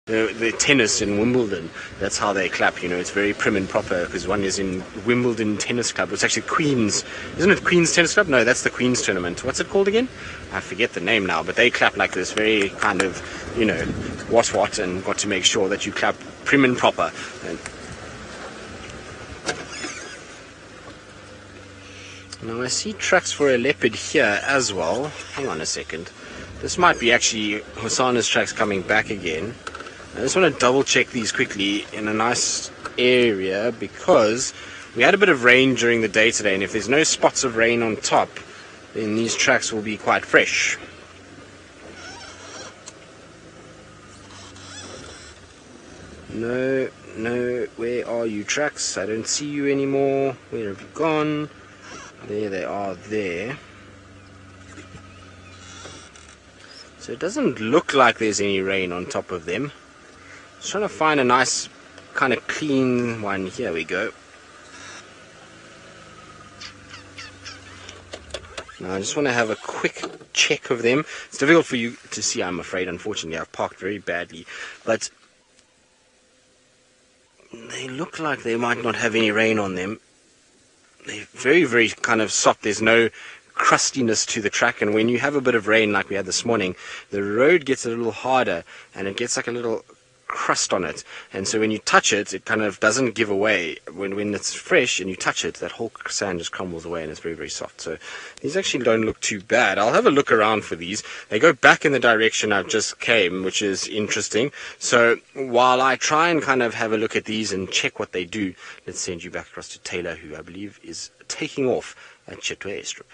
The tennis in Wimbledon, that's how they clap, you know, it's very prim and proper, because one is in Wimbledon Tennis Club. It's actually Queen's, isn't it Queen's Tennis Club? No, that's the Queen's Tournament. What's it called again? I forget the name now, but they clap like this, very kind of, you know, what, and got to make sure that you clap prim and proper. And now I see tracks for a leopard here as well. Hang on a second. This might be actually Hosana's tracks coming back again. I just want to double check these quickly in a nice area, because we had a bit of rain during the day today, and if there's no spots of rain on top, then these tracks will be quite fresh. No, where are you, tracks? I don't see you anymore. Where have you gone? There they are there. So it doesn't look like there's any rain on top of them. Just trying to find a nice kind of clean one. Here we go. Now I just want to have a quick check of them. It's difficult for you to see, I'm afraid. Unfortunately, I've parked very badly. But they look like they might not have any rain on them. They're very, very kind of soft. There's no crustiness to the track, and when you have a bit of rain like we had this morning, the road gets a little harder and it gets like a little crust on it, and so when you touch it, it kind of doesn't give away. When it's fresh and you touch it, that whole sand just crumbles away and it's very, very soft. So these actually don't look too bad. I'll have a look around for these. They go back in the direction I've just came, which is interesting. So while I try and kind of have a look at these and check what they do, let's send you back across to Tayla, who I believe is taking off at Chitwa airstrip.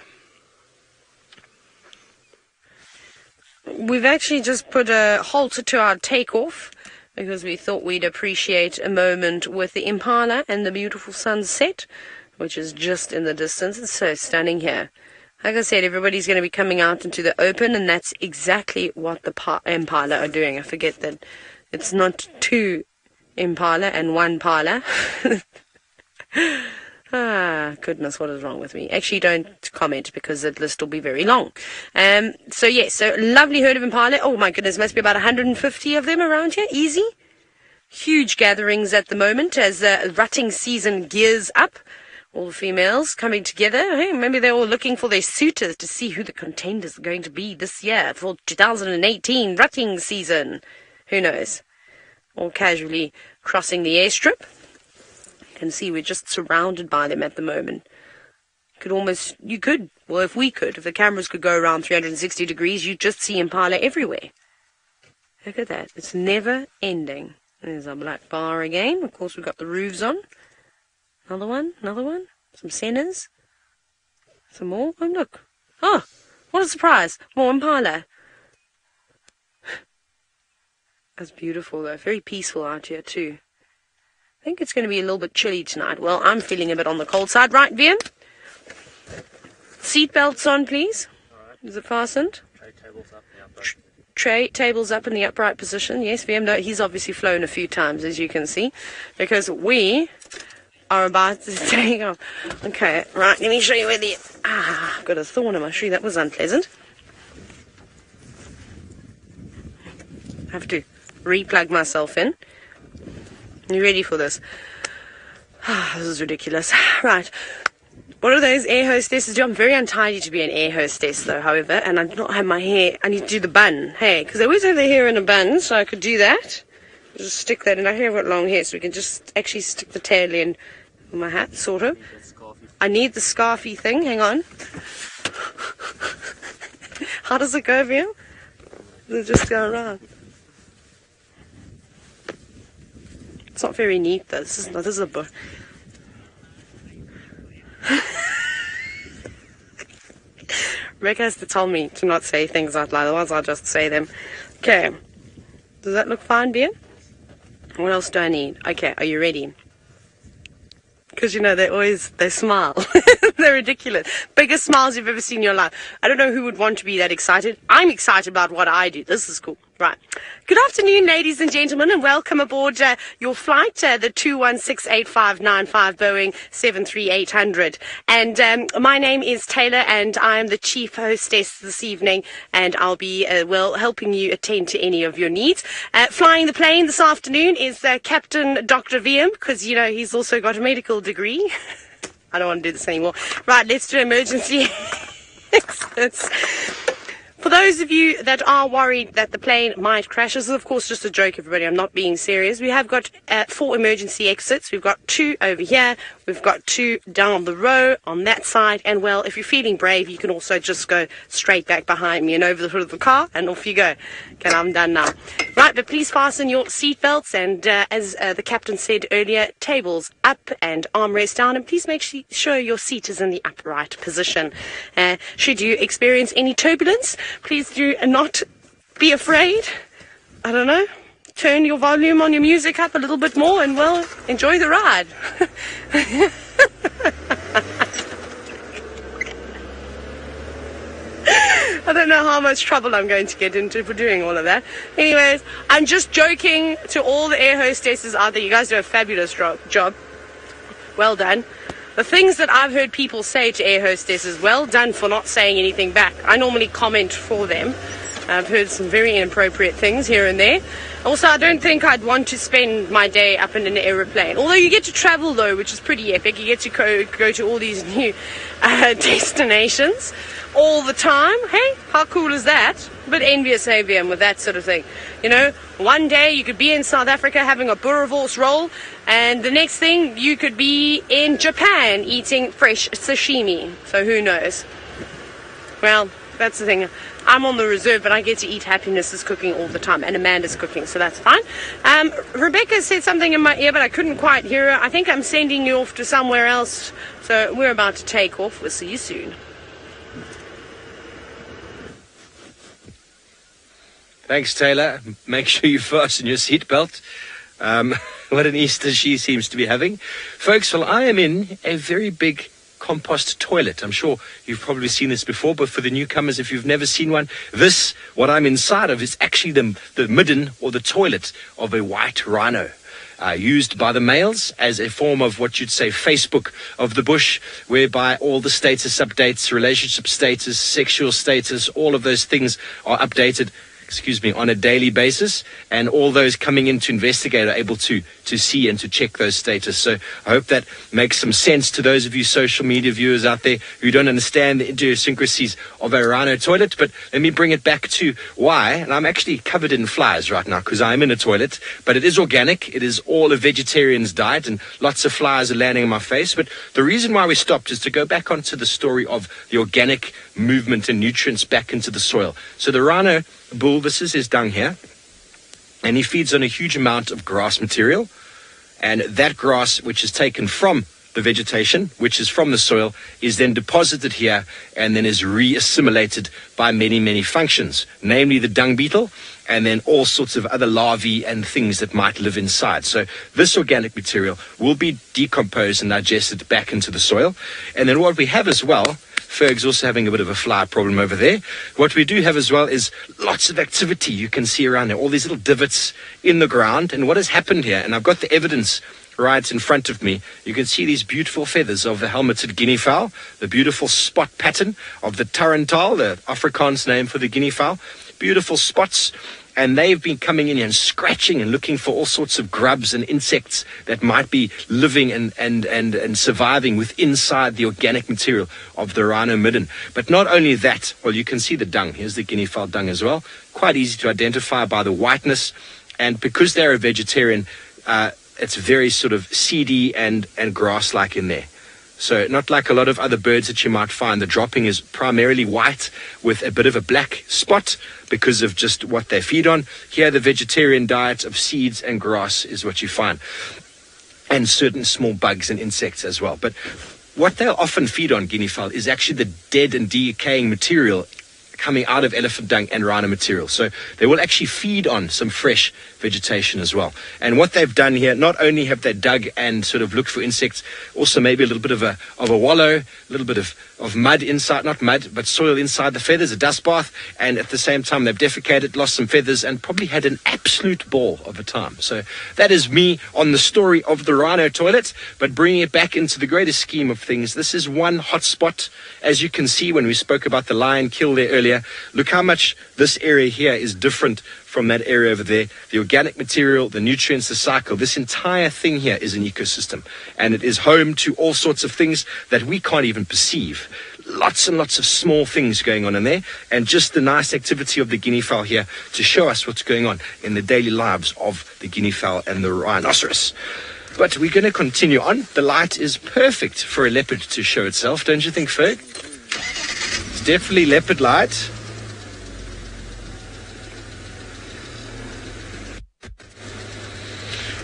We've actually just put a halt to our takeoff, because we thought we'd appreciate a moment with the Impala and the beautiful sunset, which is just in the distance. It's so stunning here. Like I said, everybody's going to be coming out into the open, and that's exactly what the Impala are doing. I forget that it's not two Impala and one Pala. Ah, goodness, what is wrong with me? Actually, don't comment, because the list will be very long. So lovely herd of Impala. Oh my goodness, must be about 150 of them around here, easy. Huge gatherings at the moment as the rutting season gears up. All the females coming together. Hey, maybe they're all looking for their suitors to see who the contenders are going to be this year for 2018 rutting season. Who knows? All casually crossing the airstrip. Can see we're just surrounded by them at the moment. If the cameras could go around 360 degrees, you'd just see Impala everywhere. Look at that. It's never ending. There's our black bar again. Of course, we've got the roofs on. Another one. Some centers. Some more. Oh, look. Oh, what a surprise. More Impala. That's beautiful, though. Very peaceful out here, too. I think it's going to be a little bit chilly tonight. Well, I'm feeling a bit on the cold side. Right, Vian? Seat belts on, please. All right. Is it fastened? Tray tables up in the upright. Tray tables up in the upright position. Yes, Vian. No, he's obviously flown a few times, as you can see, because we are about to take off. Okay, right. Let me show you where the... I've got a thorn in my shoe. That was unpleasant. I have to re-plug myself in. You ready for this? This is ridiculous. Right. What are those air hostesses do? I'm very untidy to be an air hostess, though, however, and I do not have my hair. I need to do the bun, hey, because they always have their hair in a bun, so I could do that. Just stick that in. I have got long hair, so we can just actually stick the tail in with my hat, sort of. I need the scarfy thing. Hang on. How does it go, Via? Does it just go around? It's not very neat, though. This is a book. Rick has to tell me to not say things out loud, otherwise I'll just say them. Okay. Does that look fine, Beer? What else do I need? Okay, are you ready? Because, you know, they smile. They're ridiculous. Biggest smiles you've ever seen in your life. I don't know who would want to be that excited. I'm excited about what I do. This is cool. Right. Good afternoon, ladies and gentlemen, and welcome aboard your flight, the 2168595 Boeing 73800. And my name is Tayla, and I'm the chief hostess this evening, and I'll be, helping you attend to any of your needs. Flying the plane this afternoon is Captain Dr. VM, because, you know, he's also got a medical degree. I don't want to do this anymore. Right, let's do emergency exits. For those of you that are worried that the plane might crash, this is of course just a joke, everybody. I'm not being serious. We have got 4 emergency exits. We've got 2 over here. We've got 2 down the row on that side. And well, if you're feeling brave, you can also just go straight back behind me and over the hood of the car, and off you go. Okay, I'm done now. Right, but please fasten your seatbelts. And as the captain said earlier, tables up and armrests down. And please make sure your seat is in the upright position. Should you experience any turbulence, please do not be afraid. I don't know. Turn your volume on your music up a little bit more and, well, enjoy the ride. I don't know how much trouble I'm going to get into for doing all of that. Anyways, I'm just joking to all the air hostesses out there. You guys do a fabulous job. Well done. The things that I've heard people say to air hostesses, well done for not saying anything back. I normally comment for them. I've heard some very inappropriate things here and there. Also, I don't think I'd want to spend my day up in an aeroplane. Although you get to travel, though, which is pretty epic. You get to go to all these new destinations all the time. Hey, how cool is that? A bit envious, AVM, with that sort of thing. You know, one day you could be in South Africa having a boerewors roll, and the next thing you could be in Japan eating fresh sashimi. So who knows? Well, that's the thing. I'm on the reserve, but I get to eat Happiness's cooking all the time, and Amanda's cooking, so that's fine. Rebecca said something in my ear, but I couldn't quite hear her. I think I'm sending you off to somewhere else, so we're about to take off. We'll see you soon. Thanks, Taylor. Make sure you fasten your seatbelt. What an Easter she seems to be having. Folks, well, I am in a very big compost toilet. I'm sure you've probably seen this before, but for the newcomers, if you've never seen one, what I'm inside of is actually the midden or the toilet of a white rhino. Used by the males as a form of what you'd say Facebook of the bush, whereby all the status updates, relationship status, sexual status, all of those things are updated on a daily basis, and all those coming in to investigate are able to see and to check those status. So I hope that makes some sense to those of you social media viewers out there who don't understand the idiosyncrasies of a rhino toilet. But let me bring it back to why, and I'm actually covered in flies right now because I'm in a toilet, but it is organic. It is all a vegetarian's diet, and lots of flies are landing on my face. But the reason why we stopped is to go back onto the story of the organic movement and nutrients back into the soil. So the rhino bull, this is his dung here, and he feeds on a huge amount of grass material, and that grass, which is taken from the vegetation, which is from the soil, is then deposited here and then is re-assimilated by many, many functions, namely the dung beetle, and then all sorts of other larvae and things that might live inside. So this organic material will be decomposed and digested back into the soil. And then what we have as well, Ferg's also having a bit of a fly problem over there. What we do have as well is lots of activity you can see around there, all these little divots in the ground. And what has happened here, and I've got the evidence right in front of me, you can see these beautiful feathers of the helmeted guinea fowl, the beautiful spot pattern of the tarantal, the Afrikaans name for the guinea fowl, beautiful spots. And they've been coming in here and scratching and looking for all sorts of grubs and insects that might be living and surviving with inside the organic material of the rhino midden. But not only that, well, you can see the dung. Here's the guinea fowl dung as well. Quite easy to identify by the whiteness. And because they're a vegetarian, it's very sort of seedy and grass-like in there. So not like a lot of other birds that you might find. The dropping is primarily white with a bit of a black spot because of just what they feed on. Here, the vegetarian diet of seeds and grass is what you find. And certain small bugs and insects as well. But what they'll often feed on, guinea fowl, is actually the dead and decaying material coming out of elephant dung and rhino material. So they will actually feed on some fresh vegetation as well. And what they've done here, not only have they dug and sort of looked for insects, also maybe a little bit of a wallow, a little bit of mud inside, not mud, but soil inside the feathers, a dust bath, and at the same time they've defecated, lost some feathers, and probably had an absolute ball of a time. So that is me on the story of the Rhino toilet, but bringing it back into the greater scheme of things, this is one hot spot. As you can see when we spoke about the lion kill there earlier, look how much this area here is different from that area over there. The organic material, the nutrients, the cycle, this entire thing here is an ecosystem, and it is home to all sorts of things that we can't even perceive. Lots and lots of small things going on in there, and just the nice activity of the guinea fowl here to show us what's going on in the daily lives of the guinea fowl and the rhinoceros. But we're going to continue on. The light is perfect for a leopard to show itself, don't you think, Ferg? It's definitely leopard light.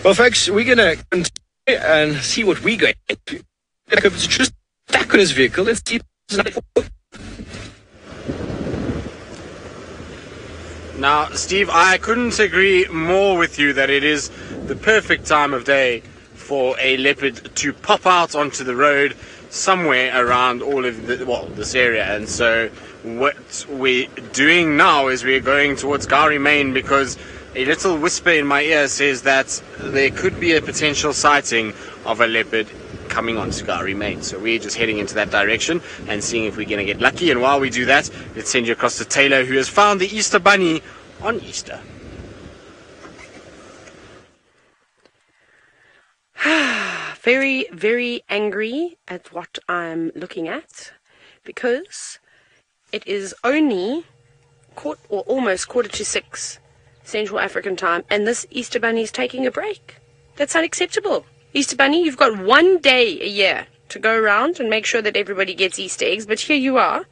Well, folks, we're going to continue and see what we're going to do. Just back on his vehicle and see. Now, Steve, I couldn't agree more with you that it is the perfect time of day for a leopard to pop out onto the road somewhere around all of this area. And so what we're doing now is we're going towards Gowrie Main, because a little whisper in my ear says that there could be a potential sighting of a leopard coming onto Gowrie Main. So we're just heading into that direction and seeing if we're going to get lucky. And while we do that, let's send you across to Tayla, who has found the Easter Bunny on Easter. Very, very angry at what I'm looking at, because it is only almost 6:15 Central African time, and this Easter Bunny is taking a break. That's unacceptable. Easter Bunny, you've got one day a year to go around and make sure that everybody gets Easter eggs, but here you are,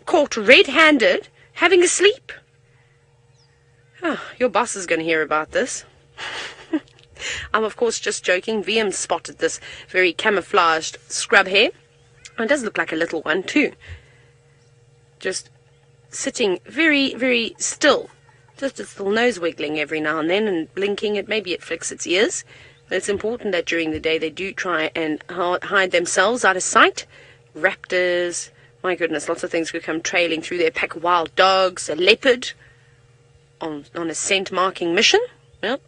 caught red-handed, having a sleep. Oh, your boss is going to hear about this. I'm, of course, just joking. VM spotted this very camouflaged scrub hare. It does look like a little one, too. Just sitting very, very still. Just its little nose wiggling every now and then and blinking. Maybe it flicks its ears. But it's important that during the day they do try and hide themselves out of sight. Raptors, my goodness, lots of things could come trailing through there. Pack of wild dogs, a leopard on a scent marking mission. Well,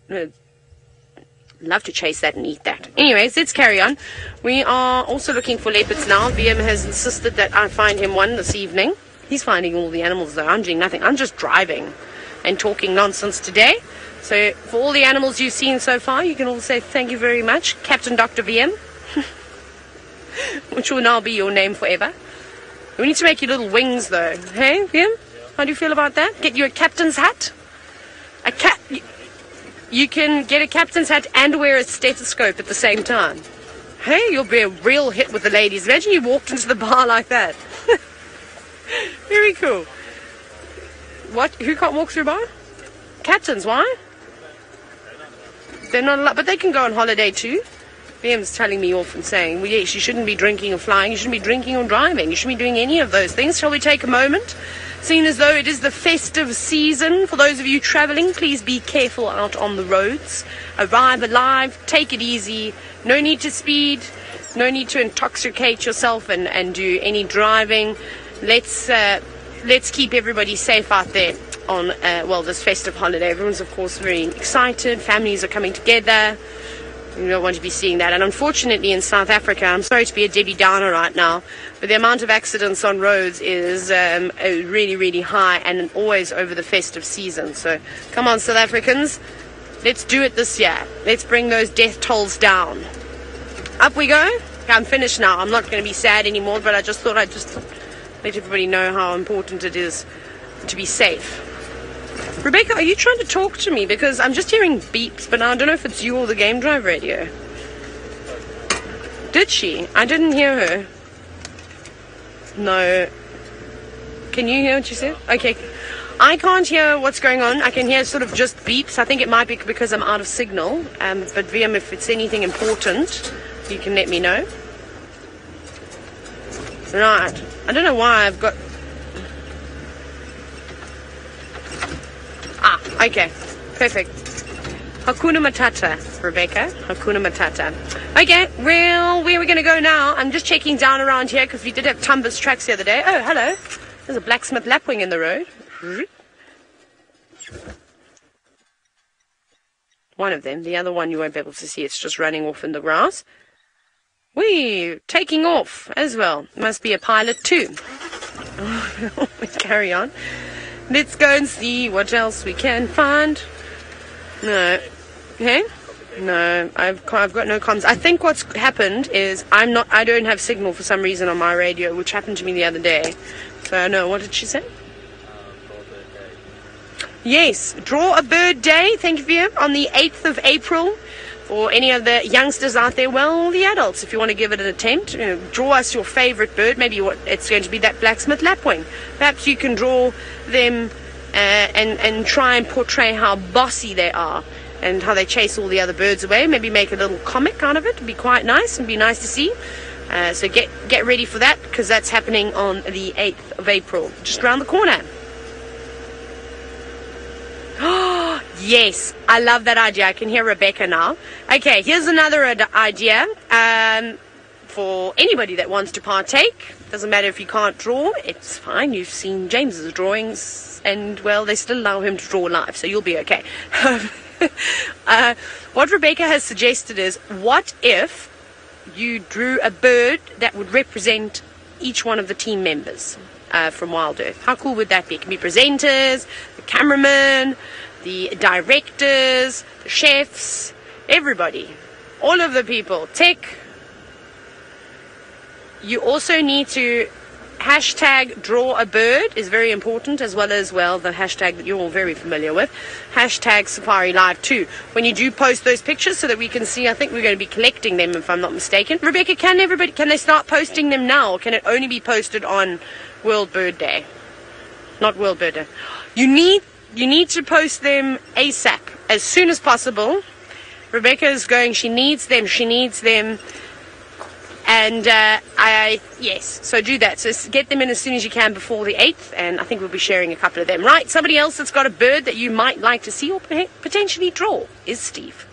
love to chase that and eat that. Anyways, let's carry on. We are also looking for leopards now. VM has insisted that I find him one this evening. He's finding all the animals though. I'm doing nothing. I'm just driving and talking nonsense today. So for all the animals you've seen so far, you can all say thank you very much, Captain Dr. VM, which will now be your name forever. We need to make you little wings though. Hey, VM? How do you feel about that? Get you a captain's hat? You can get a captain's hat and wear a stethoscope at the same time. Hey, you'll be a real hit with the ladies. Imagine you walked into the bar like that. Very cool. What? Who can't walk through a bar? Captains, why? They're not allowed, but they can go on holiday too. VM's telling me off and saying, well, yes, you shouldn't be drinking or flying, you shouldn't be drinking or driving, you shouldn't be doing any of those things. Shall we take a moment? Seeing as though it is the festive season, for those of you travelling, please be careful out on the roads. Arrive alive, take it easy, no need to speed, no need to intoxicate yourself and do any driving. Let's keep everybody safe out there on, this festive holiday. Everyone's, of course, very excited. Families are coming together. You don't want to be seeing that. And unfortunately in South Africa, I'm sorry to be a Debbie Downer right now, but the amount of accidents on roads is really, really high, and always over the festive season. So come on, South Africans, let's do it this year. Let's bring those death tolls down. Up we go. I'm finished now. I'm not going to be sad anymore, but I just thought I'd just let everybody know how important it is to be safe. Rebecca, are you trying to talk to me? Because I'm just hearing beeps, but I don't know if it's you or the Game Drive radio. Did she? I didn't hear her. No. Can you hear what you said? Okay. I can't hear what's going on. I can hear sort of just beeps. I think it might be because I'm out of signal. But VM, if it's anything important, you can let me know. Right. I don't know why I've got... Okay, perfect. Hakuna Matata, Rebecca. Hakuna Matata. Okay, well, where are we going to go now? I'm just checking down around here because we did have Tumbus tracks the other day. Oh, hello. There's a blacksmith lapwing in the road. One of them. The other one you won't be able to see. It's just running off in the grass. Whee! Taking off as well. Must be a pilot too. Carry on. Let's go and see what else we can find. No. Okay? No, I've got no comms. I think what's happened is I don't have signal for some reason on my radio, which happened to me the other day. So no, what did she say? Yes, draw a bird day, thank you for you, on the 8th of April. For any of the youngsters out there, well, the adults, if you want to give it an attempt, draw us your favorite bird. Maybe it's going to be that blacksmith lapwing. Perhaps you can draw them and try and portray how bossy they are and how they chase all the other birds away. Maybe make a little comic out of it. It'd be quite nice and be nice to see. So get ready for that, because that's happening on the 8th of April, just around the corner. Oh, yes, I love that idea. I can hear Rebecca now. Okay, here's another idea for anybody that wants to partake. Doesn't matter if you can't draw, it's fine. You've seen James's drawings, and, well, they still allow him to draw live, so you'll be okay. What Rebecca has suggested is, what if you drew a bird that would represent each one of the team members from Wild Earth? How cool would that be? It can be presenters, the cameraman, the directors, the chefs, everybody, all of the people. Tech. You also need to hashtag draw a bird is very important, as well as, well, the hashtag that you're all very familiar with, hashtag Safari Live 2. When you do post those pictures so that we can see, I think we're going to be collecting them if I'm not mistaken. Rebecca, can they start posting them now, or can it only be posted on World Bird Day? Not World Bird Day. You need to post them ASAP, as soon as possible. Rebecca is going, she needs them. And yes, so do that. So get them in as soon as you can before the 8th, and I think we'll be sharing a couple of them. Right, somebody else that's got a bird that you might like to see or potentially draw is Steve.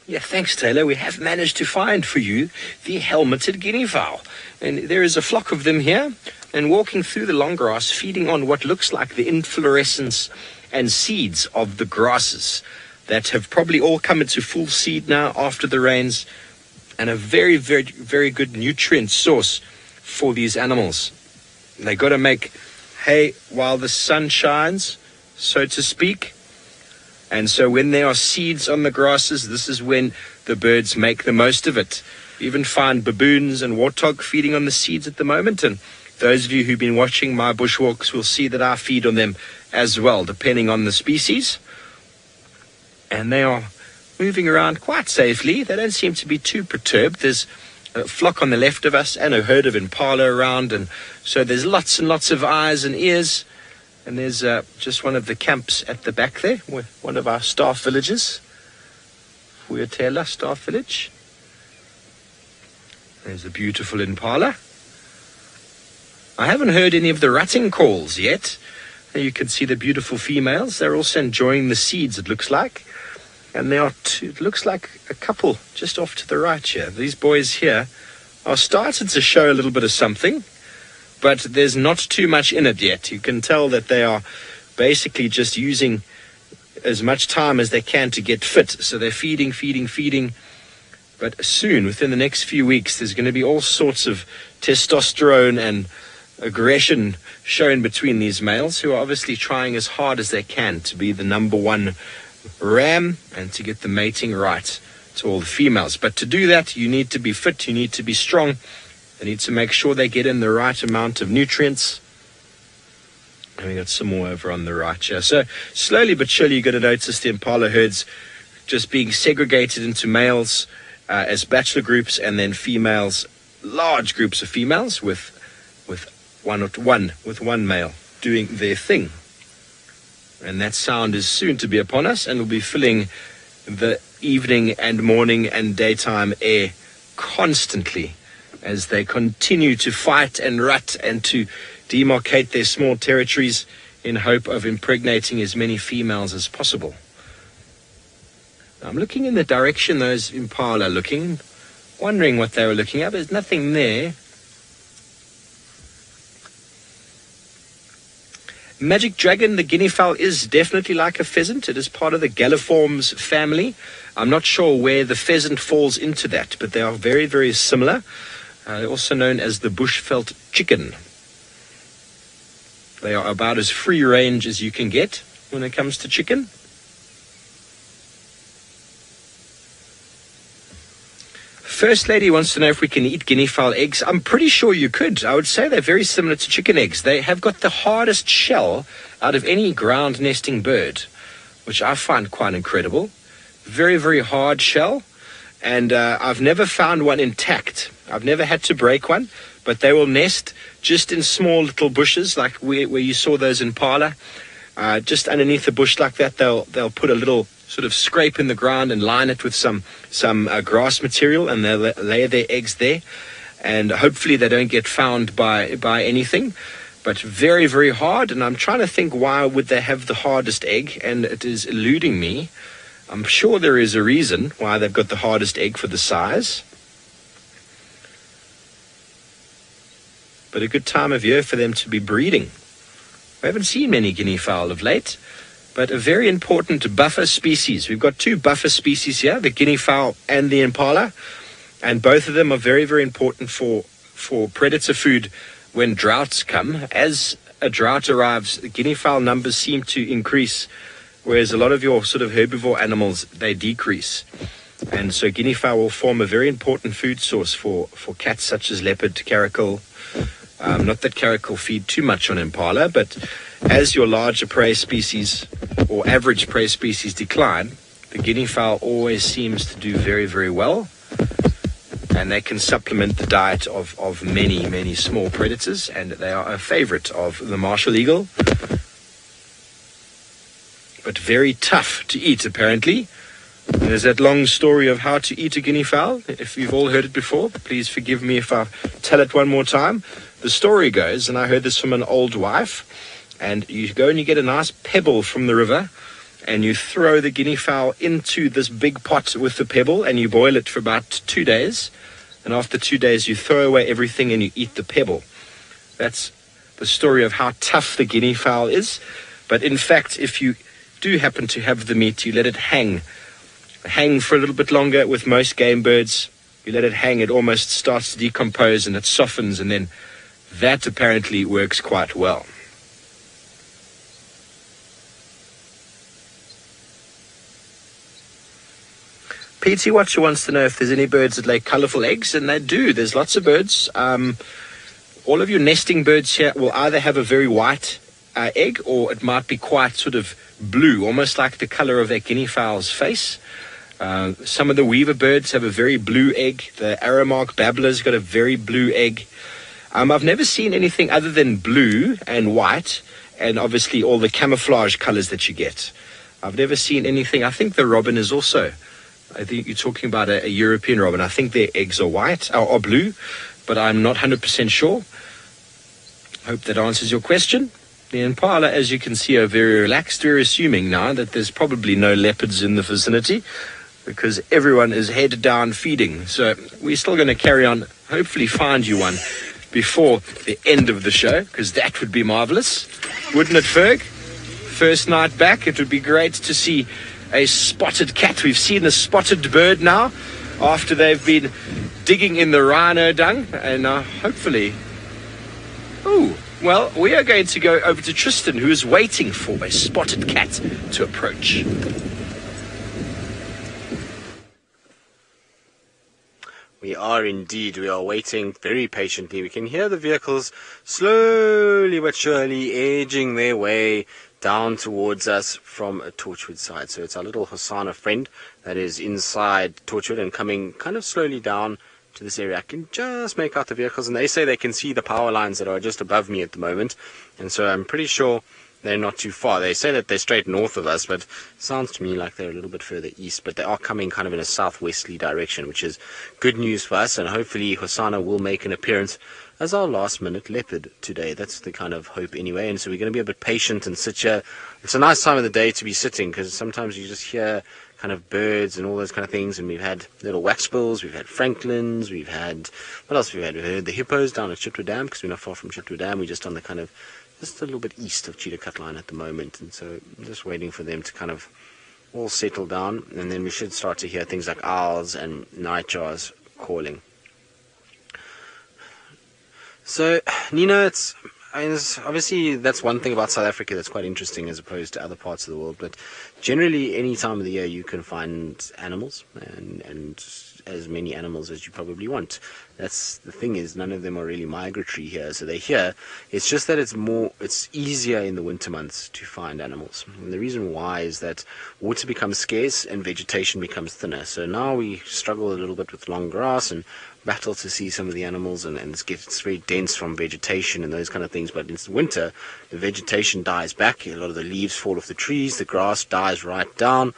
Yeah, thanks, Tayla. We have managed to find for you the helmeted guinea fowl. And there is a flock of them here, and walking through the long grass, feeding on what looks like the inflorescence and seeds of the grasses that have probably all come into full seed now after the rains, and a very, very, very good nutrient source for these animals. They got to make hay while the sun shines, so to speak. And so when there are seeds on the grasses, this is when the birds make the most of it. We even find baboons and warthog feeding on the seeds at the moment. And those of you who've been watching my bushwalks will see that I feed on them as well, depending on the species. And they are moving around quite safely. They don't seem to be too perturbed. There's a flock on the left of us and a herd of Impala around. And so there's lots and lots of eyes and ears. And there's just one of the camps at the back there, one of our staff villages. Tayla staff village. There's a beautiful Impala. I haven't heard any of the rutting calls yet. You can see the beautiful females. They're also enjoying the seeds, it looks like. And there are two, it looks like a couple just off to the right here. These boys here are starting to show a little bit of something, but there's not too much in it yet. You can tell that they are basically just using as much time as they can to get fit. So they're feeding. But soon, within the next few weeks, there's going to be all sorts of testosterone and aggression shown between these males, who are obviously trying as hard as they can to be the number one ram and to get the mating right to all the females. But to do that, you need to be fit, you need to be strong. They need to make sure they get in the right amount of nutrients. And we got some more over on the right here. So slowly but surely you're going to notice the Impala herds just being segregated into males as bachelor groups, and then females, large groups of females with one male doing their thing. And that sound is soon to be upon us, and will be filling the evening and morning and daytime air constantly as they continue to fight and rut and to demarcate their small territories in hope of impregnating as many females as possible. I'm looking in the direction those impala are looking, wondering what they were looking at. There's nothing there. Magic Dragon, the guinea fowl, is definitely like a pheasant. It is part of the galliforms family. I'm not sure where the pheasant falls into that, but they are very, very similar. They're also known as the Bushveld chicken. They are about as free range as you can get when it comes to chicken. First lady wants to know if we can eat guinea fowl eggs. I'm pretty sure you could. I would say they're very similar to chicken eggs. They have got the hardest shell out of any ground nesting bird, which I find quite incredible. Very, very hard shell. And I've never found one intact. I've never had to break one, but they will nest just in small little bushes, like where you saw those impala. Just underneath a bush like that, they'll put a little sort of scrape in the ground and line it with some grass material, and they'll lay their eggs there. And hopefully they don't get found by anything. But very, very hard. And I'm trying to think, why would they have the hardest egg? And it is eluding me. I'm sure there is a reason why they've got the hardest egg for the size. But a good time of year for them to be breeding. We haven't seen many guinea fowl of late, but a very important buffer species. We've got two buffer species here, the guinea fowl and the impala, and both of them are very, very important for predator food when droughts come. As a drought arrives, the guinea fowl numbers seem to increase, whereas a lot of your sort of herbivore animals, they decrease. And so guinea fowl will form a very important food source for cats such as leopard, caracal. Not that caracal feed too much on impala, but as your larger prey species or average prey species decline, the guinea fowl always seems to do very, very well. And they can supplement the diet of many, many small predators, and they are a favorite of the martial eagle. But very tough to eat, apparently. There's that long story of how to eat a guinea fowl. If you've all heard it before, please forgive me if I tell it one more time. The story goes, and I heard this from an old wife, and you go and you get a nice pebble from the river, and you throw the guinea fowl into this big pot with the pebble, and you boil it for about 2 days. And after 2 days, you throw away everything and you eat the pebble. That's the story of how tough the guinea fowl is. But in fact, if you do happen to have the meat, you let it hang for a little bit longer. With most game birds, you let it hang, it almost starts to decompose and it softens, and then that apparently works quite well. PT Watcher wants to know if there's any birds that lay colourful eggs, and they do. There's lots of birds. All of your nesting birds here will either have a very white egg, or it might be quite sort of blue, almost like the colour of that guinea fowl's face. Some of the weaver birds have a very blue egg. The Aramark babbler's got a very blue egg. I've never seen anything other than blue and white, and obviously all the camouflage colours that you get. I've never seen anything. I think the robin is also, I think you're talking about a European robin. I think their eggs are white or blue, but I'm not 100% sure. Hope that answers your question. The impala, as you can see, are very relaxed. We're assuming now that there's probably no leopards in the vicinity, because everyone is head down feeding. So we're still going to carry on, hopefully find you one before the end of the show, because that would be marvelous, wouldn't it, Ferg? First night back, it would be great to see a spotted cat. We've seen a spotted bird now after they've been digging in the rhino dung, and hopefully... Oh, well, we are going to go over to Tristan, who is waiting for a spotted cat to approach. We are indeed. We are waiting very patiently. We can hear the vehicles slowly but surely edging their way down towards us from a Torchwood side. So it's our little Hosana friend that is inside Torchwood and coming kind of slowly down to this area. I can just make out the vehicles, and they say they can see the power lines that are just above me at the moment. And so I'm pretty sure they're not too far. They say that they're straight north of us, but it sounds to me like they're a little bit further east. But they are coming kind of in a southwesterly direction, which is good news for us. And hopefully Hosana will make an appearance as our last-minute leopard today. That's the kind of hope anyway. And so we're going to be a bit patient and sit here. It's a nice time of the day to be sitting, because sometimes you just hear kind of birds and all those kind of things. And we've had little waxbills, we've had franklins, we've had, what else we've had? We've heard the hippos down at Chitwa Dam, because we're not far from Chitwa Dam. We're just on the kind of, just a little bit east of Cheetah Cut Line at the moment. And so I'm just waiting for them to kind of all settle down. And then we should start to hear things like owls and nightjars calling. So, Nina, obviously that's one thing about South Africa that's quite interesting as opposed to other parts of the world, but generally any time of the year you can find animals, and as many animals as you probably want. That's the thing, is none of them are really migratory here, so they're here. It's just that it's easier in the winter months to find animals. And the reason why is that water becomes scarce and vegetation becomes thinner. So now we struggle a little bit with long grass and battle to see some of the animals, and it's very dense from vegetation and those kind of things. But in winter, the vegetation dies back, a lot of the leaves fall off the trees, the grass dies right down,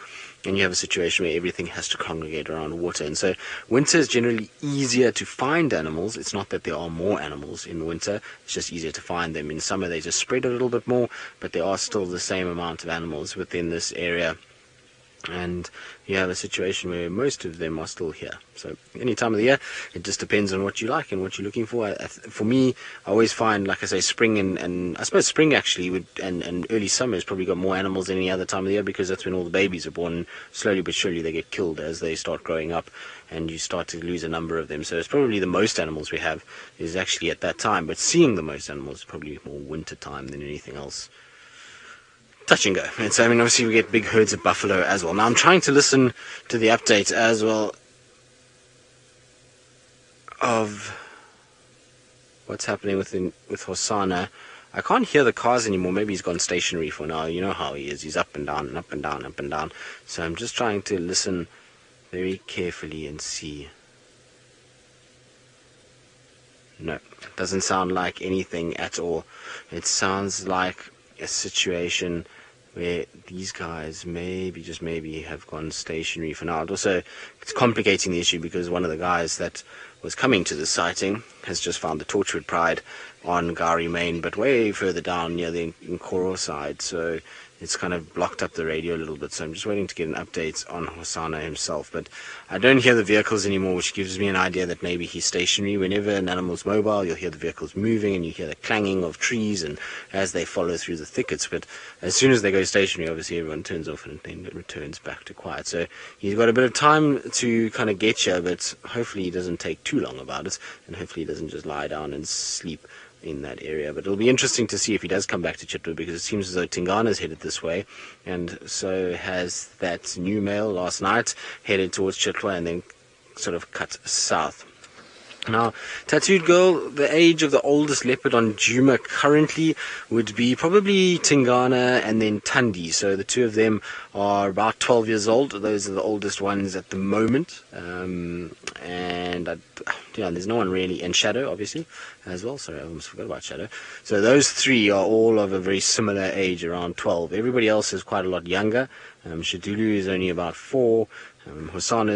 and you have a situation where everything has to congregate around water. And so winter is generally easier to find animals. It's not that there are more animals in winter, it's just easier to find them. In summer they just spread a little bit more, but there are still the same amount of animals within this area. And you have a situation where most of them are still here. So any time of the year, it just depends on what you like and what you're looking for. For me, I always find, like I say, spring and I suppose spring actually and early summer has probably got more animals than any other time of the year, because that's when all the babies are born. Slowly but surely they get killed as they start growing up, and you start to lose a number of them. So it's probably the most animals we have is actually at that time. But seeing the most animals is probably more winter time than anything else. Touch and go. And so, obviously we get big herds of buffalo as well. Now I'm trying to listen to the update as well of what's happening with Hosana. I can't hear the cars anymore. Maybe he's gone stationary for now. You know how he is. He's up and down and up and down, up and down. So I'm just trying to listen very carefully and see. No, it doesn't sound like anything at all. It sounds like a situation where these guys maybe have gone stationary for now. It's complicating the issue, because one of the guys that was coming to the sighting has just found the Torchwood Pride on Gari Main, but way further down near the Nkoro side, so it's kind of blocked up the radio a little bit. So I'm just waiting to get an update on Hosana himself, but I don't hear the vehicles anymore, which gives me an idea that maybe he's stationary. Whenever an animal's mobile, you'll hear the vehicles moving and you hear the clanging of trees and as they follow through the thickets. But as soon as they go stationary, obviously everyone turns off and then it returns back to quiet. So he's got a bit of time to kind of get here, but hopefully he doesn't take too long about it, and hopefully he doesn't just lie down and sleep in that area. But it'll be interesting to see if he does come back to Chitwa, because it seems as though Tingana's headed this way, and so has that new male last night, headed towards Chitwa and then sort of cut south. Now, Tattooed Girl, the age of the oldest leopard on Djuma currently would be probably Tingana and then Tundi. So the two of them are about 12 years old. Those are the oldest ones at the moment. There's no one really, and Shadow, obviously, as well. Sorry, I almost forgot about Shadow. So those three are all of a very similar age, around 12. Everybody else is quite a lot younger. Shadulu is only about 4. Hosana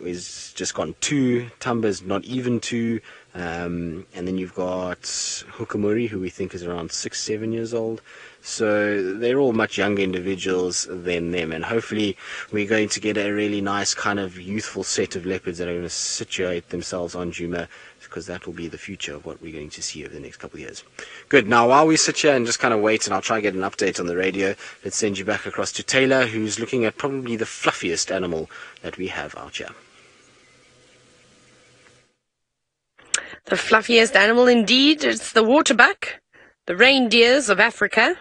is just gone 2. Tamba's not even 2. And then you've got Hukamuri, who we think is around 6-7 years old. So they're all much younger individuals than them, and hopefully we're going to get a really nice kind of youthful set of leopards that are going to situate themselves on Djuma, because that will be the future of what we're going to see over the next couple of years. Good. Now, while we sit here and just kind of wait, and I'll try and get an update on the radio, let's send you back across to Tayla, who's looking at probably the fluffiest animal that we have out here. The fluffiest animal indeed. It's the waterbuck, the reindeers of Africa,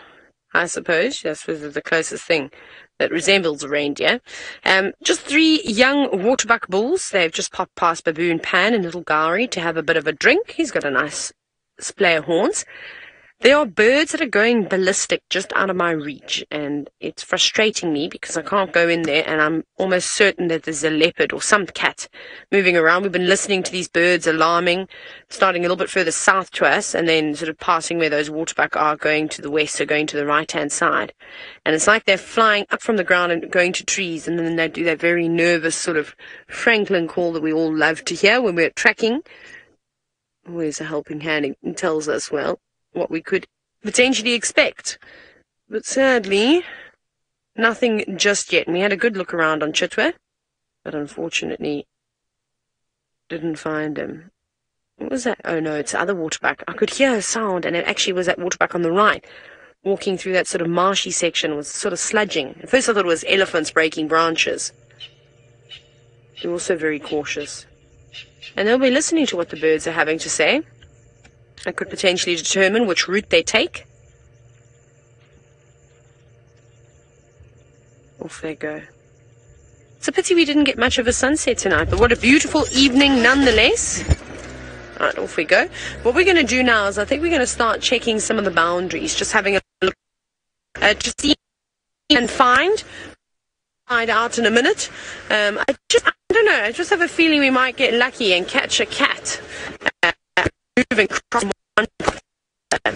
I suppose. That's the closest thing that resembles a reindeer. Just 3 young waterbuck bulls. They've just popped past Baboon Pan in Little Gowrie to have a bit of a drink. He's got a nice splay of horns. There are birds that are going ballistic just out of my reach, and it's frustrating me because I can't go in there, and I'm almost certain that there's a leopard or some cat moving around. We've been listening to these birds alarming, starting a little bit further south to us, and then sort of passing where those waterbuck are, going to the west, so going to the right-hand side. And it's like they're flying up from the ground and going to trees, and then they do that very nervous sort of Franklin call that we all love to hear when we're tracking. Always a helping hand. It tells us, well, what we could potentially expect. But sadly, nothing just yet. And we had a good look around on Chitwa, but unfortunately didn't find him. What was that? Oh no, it's the other waterbuck. I could hear a sound, and it actually was that waterbuck on the right, walking through that sort of marshy section, was sort of sludging. At first I thought it was elephants breaking branches. They're also very cautious. And they'll be listening to what the birds are having to say. I could potentially determine which route they take. Off they go. It's a pity we didn't get much of a sunset tonight, but what a beautiful evening nonetheless. Alright, off we go. What we're going to do now is I think we're going to start checking some of the boundaries, just having a look to see and find out in a minute. I don't know, I just have a feeling we might get lucky and catch a cat moving across one.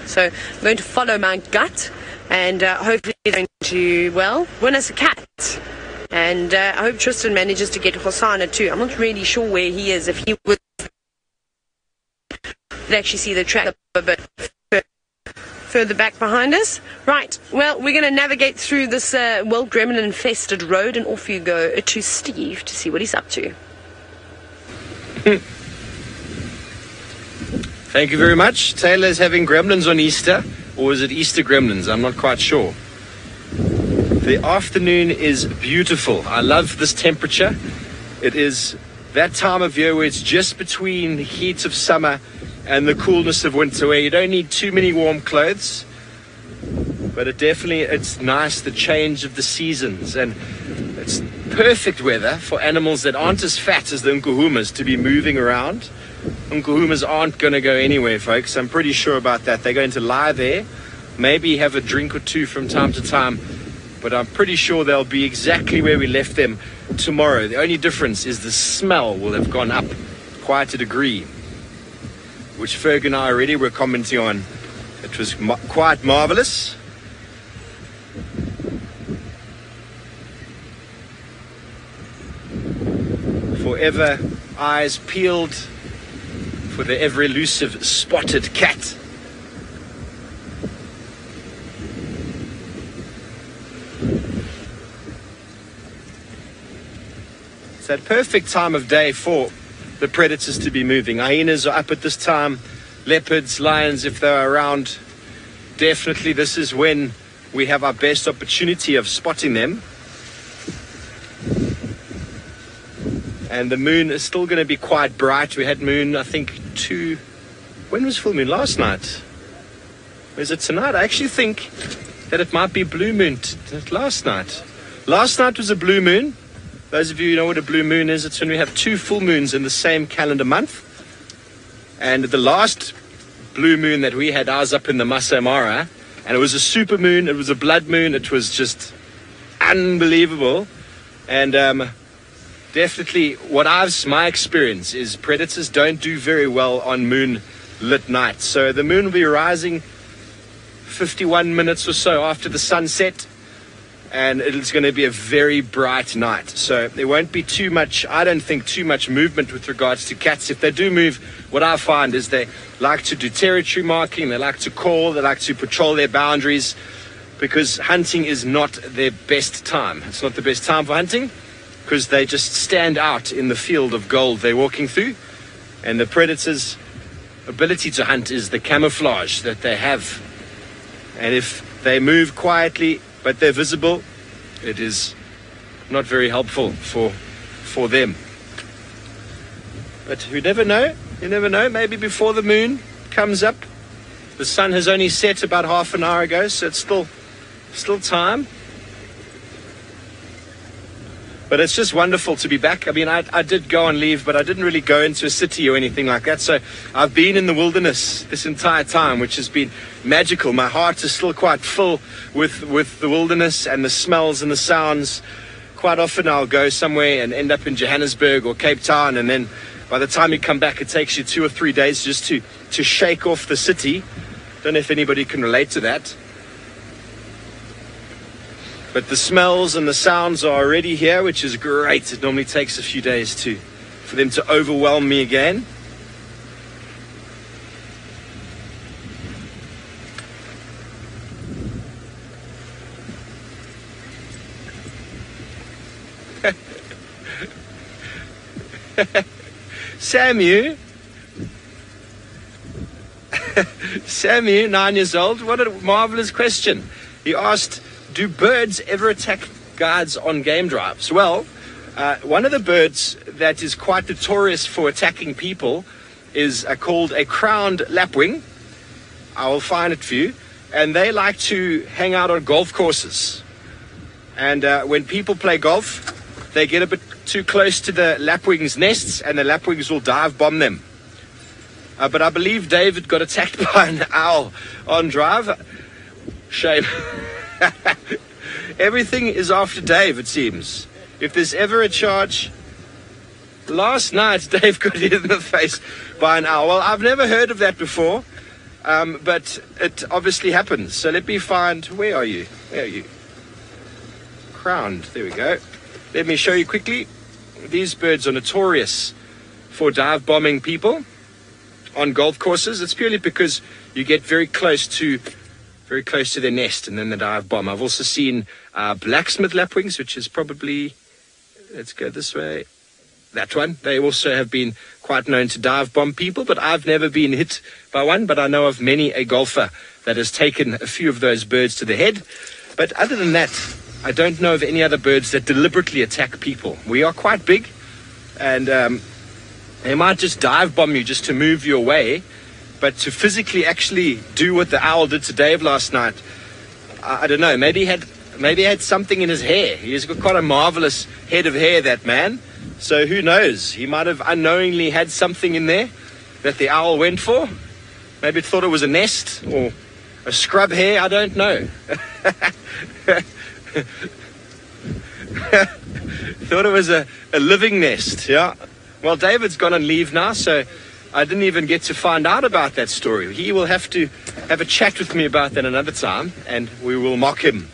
So I'm going to follow my gut, and hopefully it's going to, well, win us a cat. And I hope Tristan manages to get Hosana too. I'm not really sure where he is. If he would actually see the track a bit further back behind us. Right, well, we're going to navigate through this well gremlin-infested road, and off you go to Steve to see what he's up to. Thank you very much. Tayla's having gremlins on Easter, or is it Easter gremlins? I'm not quite sure. The afternoon is beautiful. I love this temperature. It is that time of year where it's just between the heat of summer and the coolness of winter, where you don't need too many warm clothes, but it's nice, the change of the seasons, and it's perfect weather for animals that aren't as fat as the Nkuhumas to be moving around. Nkuhumas aren't going to go anywhere, folks. I'm pretty sure about that. They're going to lie there, maybe have a drink or two from time to time, but I'm pretty sure they'll be exactly where we left them tomorrow. The only difference is the smell will have gone up quite a degree, which Ferg and I already were commenting on. It was quite marvelous. Forever eyes peeled for the ever elusive spotted cat. It's that perfect time of day for the predators to be moving. Hyenas are up at this time, leopards, lions, if they're around. Definitely this is when we have our best opportunity of spotting them. And the moon is still going to be quite bright. We had moon, I think, when was full moon? Last night? Or is it tonight? I actually think that it might be blue moon last night. Last night was a blue moon. Those of you who know what a blue moon is, it's when we have 2 full moons in the same calendar month. And the last blue moon that we had, I was up in the Masai Mara, and it was a super moon, it was a blood moon, it was just unbelievable. And definitely my experience is predators don't do very well on moonlit nights. So the moon will be rising 51 minutes or so after the sunset, and it's going to be a very bright night. So there won't be too much, I don't think, too much movement with regards to cats. If they do move, what I find is they like to do territory marking, they like to call, they like to patrol their boundaries, because hunting is not their best time. It's not the best time for hunting, because they just stand out in the field of gold they're walking through. And the predator's ability to hunt is the camouflage that they have. And if they move quietly, but they're visible, it is not very helpful for them. But you never know. You never know. Maybe before the moon comes up. The sun has only set about half an hour ago, so it's still time. But it's just wonderful to be back. I mean, I did go on leave, but I didn't really go into a city or anything like that. So I've been in the wilderness this entire time, which has been magical. My heart is still quite full with the wilderness and the smells and the sounds. Quite often I'll go somewhere and end up in Johannesburg or Cape Town, and then by the time you come back, it takes you 2 or 3 days just to shake off the city. Don't know if anybody can relate to that. But the smells and the sounds are already here, which is great. It normally takes a few days for them to overwhelm me again. Samu, 9 years old, what a marvelous question. He asked, do birds ever attack guides on game drives? Well, one of the birds that is quite notorious for attacking people is called a crowned lapwing. I will find it for you. And they like to hang out on golf courses. And when people play golf, they get a bit too close to the lapwings' nests, and the lapwings will dive bomb them. But I believe David got attacked by an owl on drive. Shame. Everything is after Dave, it seems. If there's ever a charge... Last night, Dave got hit in the face by an owl. Well, I've never heard of that before, but it obviously happens. So let me find... Where are you? Where are you? Crowned. There we go. Let me show you quickly. These birds are notorious for dive bombing people on golf courses. It's purely because you get very close to their nest, and then they dive bomb. I've also seen blacksmith lapwings, which is probably, let's go this way, that one. They also have been quite known to dive bomb people, but I've never been hit by one. But I know of many a golfer that has taken a few of those birds to the head. But other than that, I don't know of any other birds that deliberately attack people. We are quite big, and they might just dive bomb you just to move you away. But to physically actually do what the owl did to Dave last night, I don't know. Maybe he had something in his hair. He's got quite a marvelous head of hair, that man. So who knows? He might have unknowingly had something in there that the owl went for. Maybe it thought it was a nest or a scrub hair. I don't know. Thought it was a living nest. Yeah. Well, David's gone on leave now, so I didn't even get to find out about that story. He will have to have a chat with me about that another time, and we will mock him.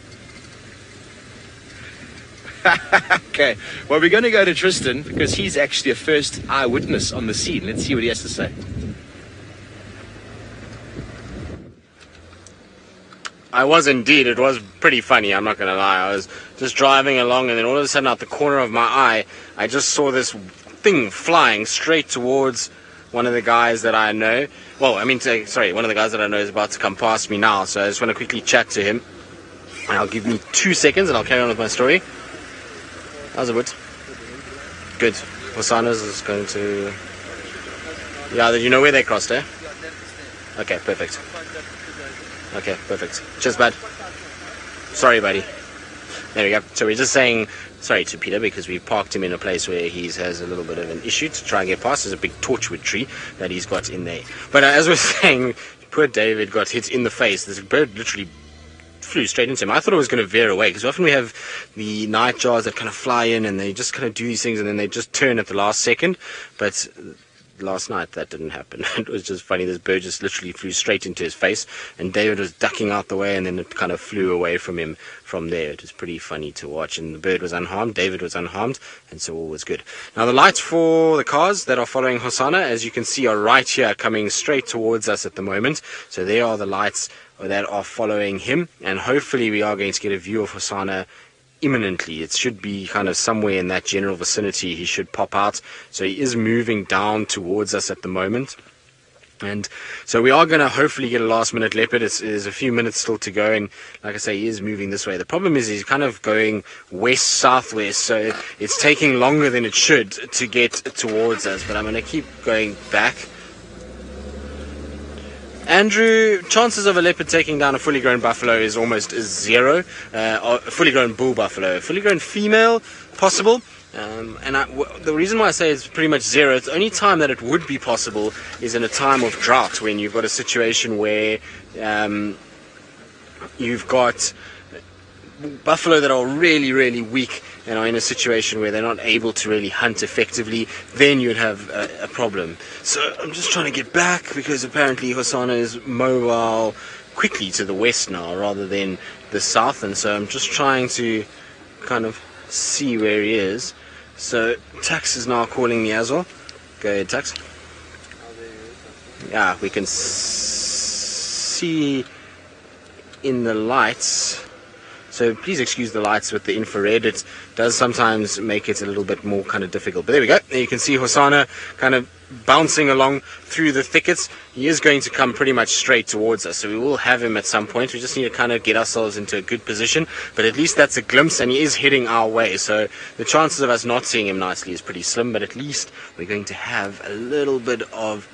Okay, well, we're going to go to Tristan because he's actually a first eyewitness on the scene. Let's see what he has to say. I was indeed. It was pretty funny, I'm not going to lie. I was just driving along, and then all of a sudden out the corner of my eye, I just saw this thing flying straight towards one of the guys that I know. Well, I mean, sorry, one of the guys that I know is about to come past me now, so I just want to quickly chat to him. And I'll give me 2 seconds and I'll carry on with my story. How's it, Wood? Good. Hosana's is going to... Yeah, you know where they crossed, eh? Okay, perfect. Okay, perfect. Cheers, bud. Sorry, buddy. There we go. So we're just saying sorry to Peter because we parked him in a place where he has a little bit of an issue to try and get past. There's a big torchwood tree that he's got in there. But as we're saying, poor David got hit in the face. This bird literally flew straight into him. I thought it was going to veer away because often we have the nightjars that kind of fly in and they just kind of do these things and then they just turn at the last second. But last night that didn't happen. It was just funny. This bird just literally flew straight into his face and David was ducking out the way and then it kind of flew away from him from there. It was pretty funny to watch, and the bird was unharmed, David was unharmed, and so all was good. Now the lights for the cars that are following Hosana, as you can see, are right here coming straight towards us at the moment. So there are the lights that are following him, and hopefully we are going to get a view of Hosana imminently. It should be kind of somewhere in that general vicinity. He should pop out. So he is moving down towards us at the moment. And so we are going to hopefully get a last minute leopard. There's a few minutes still to go, and like I say, he is moving this way. The problem is he's kind of going west-southwest, so it's taking longer than it should to get towards us. But I'm going to keep going back. Andrew, chances of a leopard taking down a fully grown buffalo is almost zero. A fully grown bull buffalo. A fully grown female, possible. The reason why I say it's pretty much zero, the only time that it would be possible is in a time of drought, when you've got a situation where you've got buffalo that are really, really weak and are in a situation where they're not able to really hunt effectively. Then you'd have a problem. So I'm just trying to get back, because apparently Hosana is mobile quickly to the west now rather than the south, and so I'm just trying to kind of see where he is. So Tax is now calling me as well. Go ahead, Tax. Yeah, we can see in the lights. So please excuse the lights with the infrared. It does sometimes make it a little bit more kind of difficult. But there we go. There you can see Hosana kind of bouncing along through the thickets. He is going to come pretty much straight towards us. So we will have him at some point. We just need to kind of get ourselves into a good position. But at least that's a glimpse, and he is heading our way. So the chances of us not seeing him nicely is pretty slim. But at least we're going to have a little bit of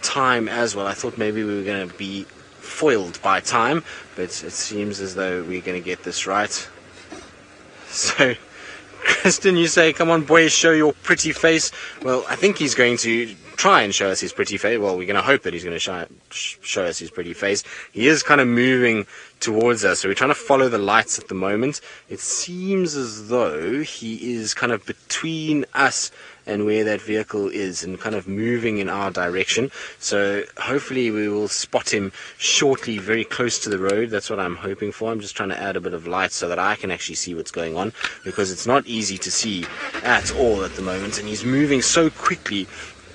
time as well. I thought maybe we were going to be foiled by time, but it seems as though we're going to get this right. So Kristen, you say, come on boys, show your pretty face. Well, I think he's going to try and show us his pretty face. Well, we're going to hope that he's going to show us his pretty face. He is kind of moving towards us, so we're trying to follow the lights at the moment. It seems as though he is kind of between us and where that vehicle is, and kind of moving in our direction. So hopefully we will spot him shortly, very close to the road. That's what I'm hoping for. I'm just trying to add a bit of light so that I can actually see what's going on, because it's not easy to see at all at the moment, and he's moving so quickly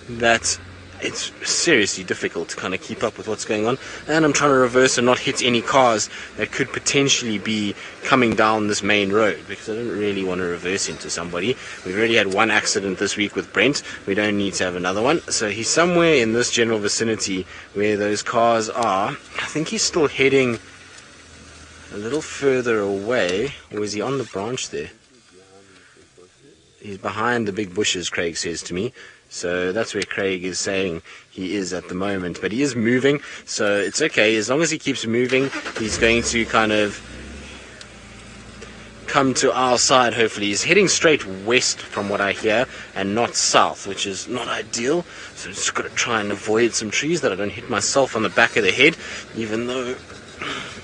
that it's seriously difficult to kind of keep up with what's going on. And I'm trying to reverse and not hit any cars that could potentially be coming down this main road, because I don't really want to reverse into somebody. We've already had one accident this week with Brent. We don't need to have another one. So he's somewhere in this general vicinity where those cars are. I think he's still heading a little further away. Or is he on the branch there? He's behind the big bushes, Craig says to me. So that's where Craig is saying he is at the moment. But he is moving, so it's okay. As long as he keeps moving, he's going to kind of come to our side, hopefully. He's heading straight west from what I hear, and not south, which is not ideal. So I'm just got to try and avoid some trees that I don't hit myself on the back of the head, even though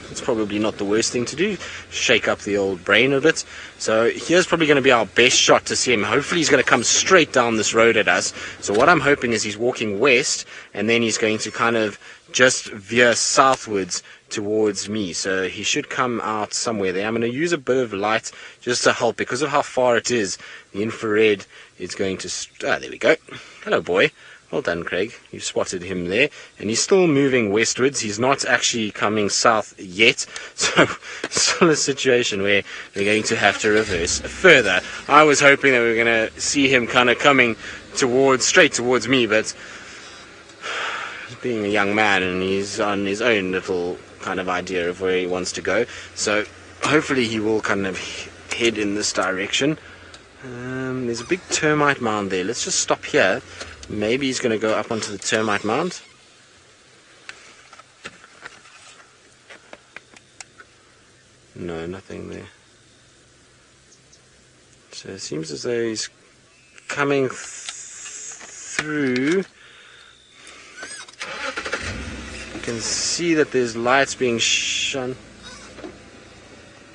it's probably not the worst thing to do. Shake up the old brain a bit. So here's probably going to be our best shot to see him. Hopefully he's going to come straight down this road at us. So what I'm hoping is he's walking west, and then he's going to kind of just veer southwards towards me. So he should come out somewhere there. I'm going to use a bit of light just to help, because of how far it is. The infrared is going to... there we go. Hello, boy. Well done, Craig. You've spotted him there. And he's still moving westwards. He's not actually coming south yet. So, still a situation where we're going to have to reverse further. I was hoping that we were going to see him kind of coming straight towards me, but being a young man, and he's on his own little kind of idea of where he wants to go. So, hopefully he will kind of head in this direction. There's a big termite mound there. Let's just stop here. Maybe he's going to go up onto the termite mound. No, nothing there. So it seems as though he's coming through. You can see that there's lights being shone.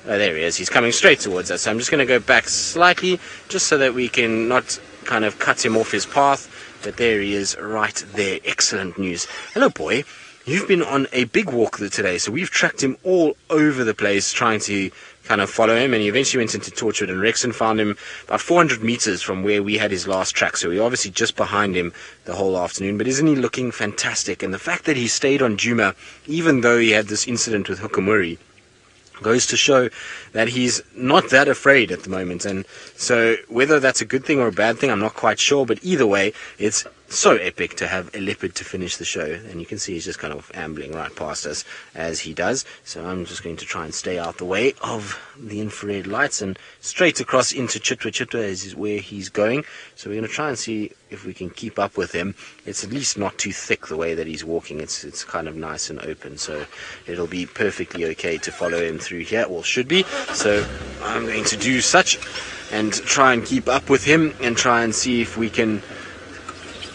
Oh, there he is. He's coming straight towards us. So I'm just going to go back slightly, just so that we can not kind of cut him off his path. But there he is, right there. Excellent news. Hello, boy. You've been on a big walk today, so we've tracked him all over the place, trying to kind of follow him, and he eventually went into Torchwood and Rexon, found him about 400 meters from where we had his last track, so we're obviously just behind him the whole afternoon. But isn't he looking fantastic? And the fact that he stayed on Djuma, even though he had this incident with Hukamuri, goes to show that he's not that afraid at the moment. And so whether that's a good thing or a bad thing, I'm not quite sure, but either way, it's so epic to have a leopard to finish the show, and you can see he's just kind of ambling right past us as he does. So I'm just going to try and stay out the way of the infrared lights and straight across into Chitwa. Chitwa is where he's going, so we're going to try and see if we can keep up with him. It's at least not too thick the way that he's walking. It's kind of nice and open, so it'll be perfectly okay to follow him through here, or should be. So I'm going to do such and try and keep up with him and try and see if we can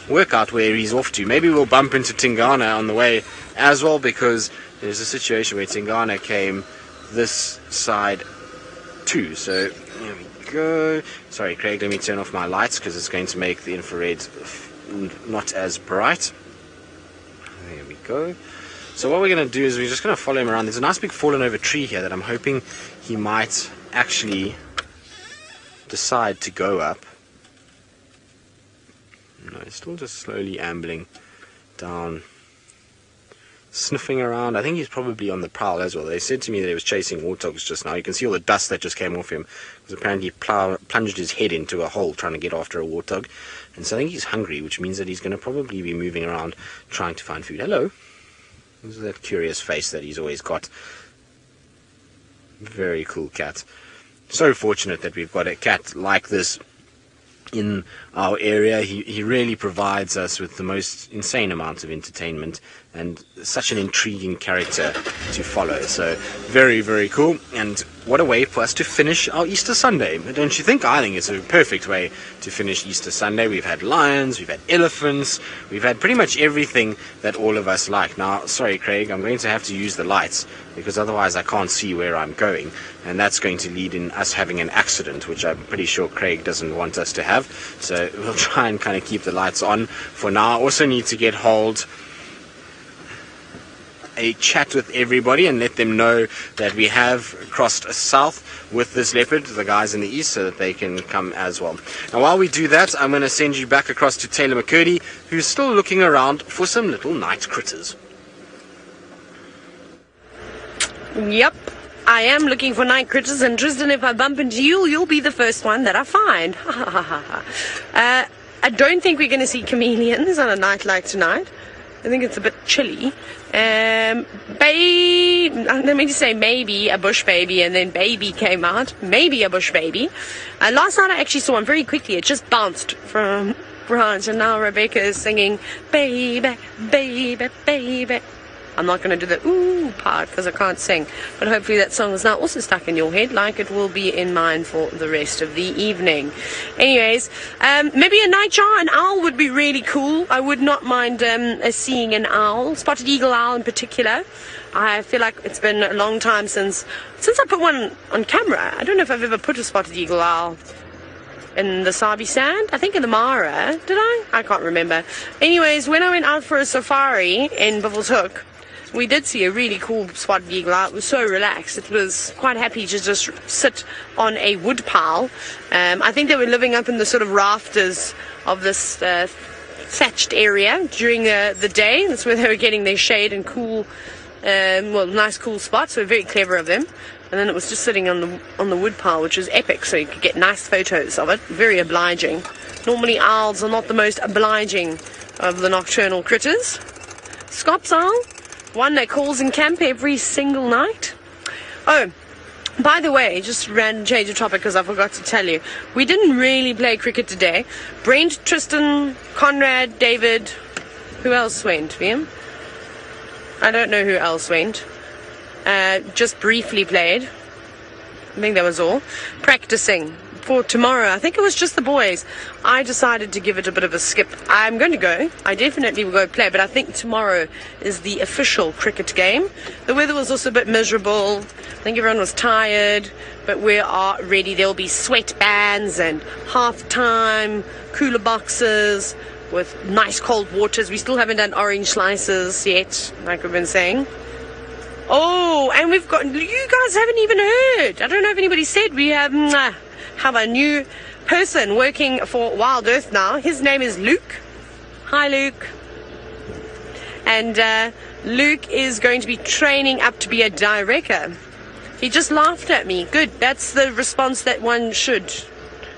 work out where he's off to. Maybe we'll bump into Tingana on the way as well, because there's a situation where Tingana came this side too. So here we go. Sorry, Craig, let me turn off my lights because it's going to make the infrared not as bright. There we go. So what we're going to do is we're just going to follow him around. There's a nice big fallen over tree here that I'm hoping he might actually decide to go up. No, he's still just slowly ambling down, sniffing around. I think he's probably on the prowl as well. They said to me that he was chasing warthogs just now. You can see all the dust that just came off him, because apparently he plunged his head into a hole trying to get after a warthog. And so I think he's hungry, which means that he's going to probably be moving around trying to find food. Hello. This is that curious face that he's always got. Very cool cat. So fortunate that we've got a cat like this in our area. He really provides us with the most insane amounts of entertainment and such an intriguing character to follow. So very, very cool. And what a way for us to finish our Easter Sunday, don't you think? I think it's a perfect way to finish Easter Sunday. We've had lions, we've had elephants, we've had pretty much everything that all of us like. Now, sorry Craig, I'm going to have to use the lights because otherwise I can't see where I'm going, and that's going to lead in us having an accident, which I'm pretty sure Craig doesn't want us to have. So we'll try and kind of keep the lights on for now. I also need to get hold a chat with everybody and let them know that we have crossed south with this leopard, the guys in the east, so that they can come as well. Now while we do that, I'm going to send you back across to Tayla McCurdy, who's still looking around for some little night critters. Yep, I am looking for night critters, and Tristan, if I bump into you, you'll be the first one that I find. I don't think we're going to see chameleons on a night like tonight. I think it's a bit chilly. Let me just say maybe a bush baby, and then baby came out. Maybe a bush baby. Last night I actually saw one very quickly. It just bounced from branch, and now Rebecca is singing, baby, baby, baby. I'm not going to do the ooh part because I can't sing, but hopefully that song is now also stuck in your head like it will be in mine for the rest of the evening. Anyways, maybe a nightjar, an owl would be really cool. I would not mind seeing an owl, spotted eagle owl in particular. I feel like it's been a long time since I put one on camera. I don't know if I've ever put a spotted eagle owl in the Sabi sand. I think in the Mara. Did I? I can't remember. Anyways, when I went out for a safari in Bushveld, we did see a really cool spotted eagle owl. It was so relaxed. It was quite happy to just sit on a wood pile. I think they were living up in the sort of rafters of this thatched area during the day. That's where they were getting their shade and cool, nice cool spots. So very clever of them. And then it was just sitting on the wood pile, which was epic. So you could get nice photos of it. Very obliging. Normally owls are not the most obliging of the nocturnal critters. Scops owl, one that calls in camp every single night. Oh, by the way, just random change of topic because I forgot to tell you. We didn't really play cricket today. Brent, Tristan, Conrad, David, who else went, Liam? I don't know who else went. Just briefly played. I think that was all. Practicing for tomorrow. I think it was just the boys. I decided to give it a bit of a skip. I'm going to go. I definitely will go play, but I think tomorrow is the official cricket game. The weather was also a bit miserable. I think everyone was tired, but we are ready. There will be sweatbands and half-time cooler boxes with nice cold waters. We still haven't done orange slices yet, like we've been saying. Oh, and you guys haven't even heard. I don't know if anybody said we have a new person working for Wild Earth now. His name is Luke. Hi, Luke. And Luke is going to be training up to be a director. He just laughed at me. Good. That's the response that one should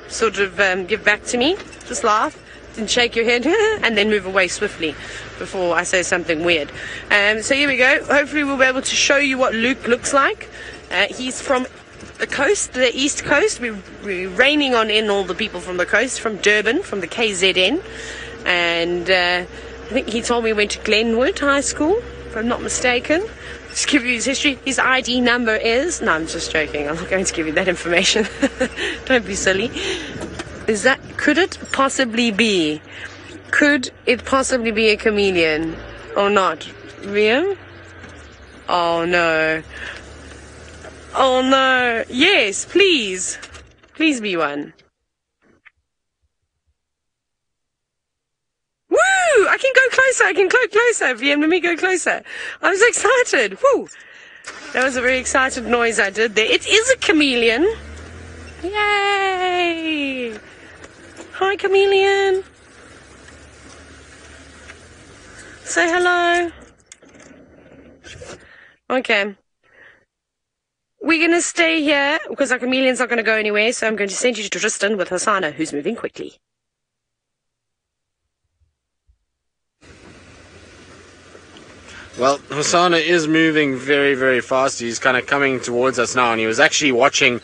sort of give back to me. Just laugh. and shake your head and then move away swiftly before I say something weird. So here we go. Hopefully we'll be able to show you what Luke looks like. He's from the coast, the east coast. We're raining on in all the people from the coast, from Durban, from the KZN. And I think he told me he went to Glenwood High School, if I'm not mistaken. Just give you his history. His ID number is... No, I'm just joking. I'm not going to give you that information. Don't be silly. Could it possibly be a chameleon or not? Liam? Oh no. Oh no. Yes, please. Please be one. Woo! I can go closer. VM, let me go closer. I'm so excited. Woo! That was a very excited noise I did there. It is a chameleon. Yay! Hi, chameleon. Say hello. Okay. We're going to stay here because our chameleon's not going to go anywhere, so I'm going to send you to Tristan with Hosana, who's moving quickly. Well, Hosana is moving very, very fast. He's kind of coming towards us now, and he was actually watching